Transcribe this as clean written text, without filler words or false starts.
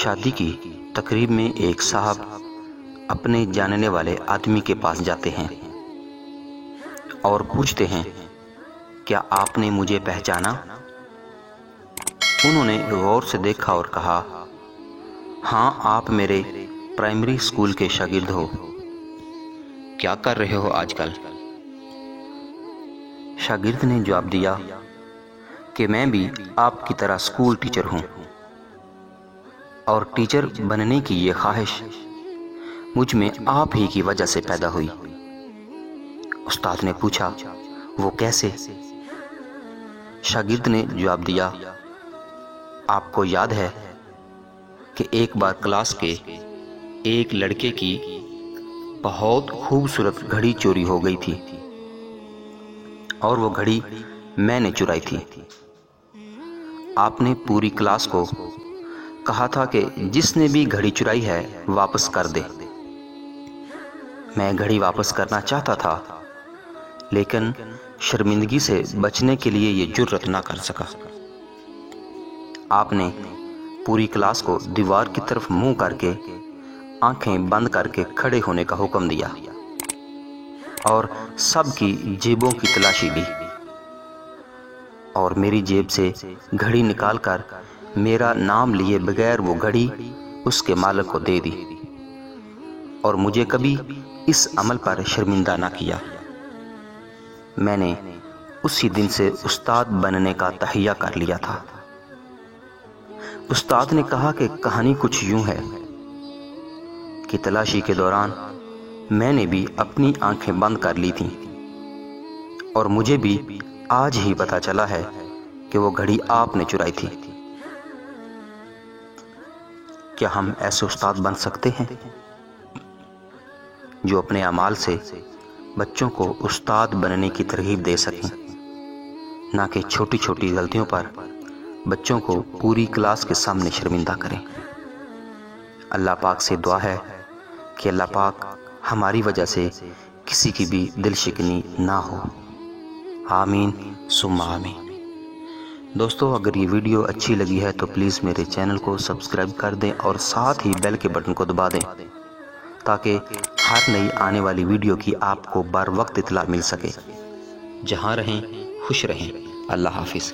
شادی کی تقریب میں ایک صاحب اپنے جاننے والے آدمی کے پاس جاتے ہیں اور پوچھتے ہیں، کیا آپ نے مجھے پہچانا؟ انہوں نے غور سے دیکھا اور کہا، ہاں، آپ میرے پرائمری اسکول کے شاگرد ہو۔ کیا کر رہے ہو آج کل؟ شاگرد نے جواب دیا کہ میں بھی آپ کی طرح اسکول ٹیچر ہوں، اور ٹیچر بننے کی یہ خواہش مجھ میں آپ ہی کی وجہ سے پیدا ہوئی۔ استاد نے پوچھا، وہ کیسے؟ شاگرد نے جواب دیا، آپ کو یاد ہے کہ ایک بار کلاس کے ایک لڑکے کی بہت خوبصورت گھڑی چوری ہو گئی تھی، اور وہ گھڑی میں نے چرائی تھی۔ آپ نے پوری کلاس کو کہا تھا کہ جس نے بھی گھڑی چرائی ہے واپس کر دے۔ میں گھڑی واپس کرنا چاہتا تھا، لیکن شرمندگی سے بچنے کے لیے یہ جرأت نہ کر سکا۔ آپ نے پوری کلاس کو دیوار کی طرف منہ کر کے آنکھیں بند کر کے کھڑے ہونے کا حکم دیا اور سب کی جیبوں کی تلاشی لی، اور میری جیب سے گھڑی نکال کر میرا نام لیے بغیر وہ گھڑی اس کے مالک کو دے دی، اور مجھے کبھی اس عمل پر شرمندہ نہ کیا۔ میں نے اسی دن سے استاد بننے کا تہیہ کر لیا تھا۔ استاد نے کہا کہ کہانی کچھ یوں ہے کہ تلاشی کے دوران میں نے بھی اپنی آنکھیں بند کر لی تھیں، اور مجھے بھی آج ہی پتہ چلا ہے کہ وہ گھڑی آپ نے چرائی تھی۔ کیا ہم ایسے استاد بن سکتے ہیں جو اپنے اعمال سے بچوں کو استاد بننے کی ترغیب دے سکیں، نہ کہ چھوٹی چھوٹی غلطیوں پر بچوں کو پوری کلاس کے سامنے شرمندہ کریں؟ اللہ پاک سے دعا ہے کہ اللہ پاک ہماری وجہ سے کسی کی بھی دل شکنی نہ ہو۔ آمین ثم آمین۔ دوستو، اگر یہ ویڈیو اچھی لگی ہے تو پلیز میرے چینل کو سبسکرائب کر دیں اور ساتھ ہی بیل کے بٹن کو دبا دیں، تاکہ ہر نئی آنے والی ویڈیو کی آپ کو بر وقت اطلاع مل سکے۔ جہاں رہیں خوش رہیں۔ اللہ حافظ۔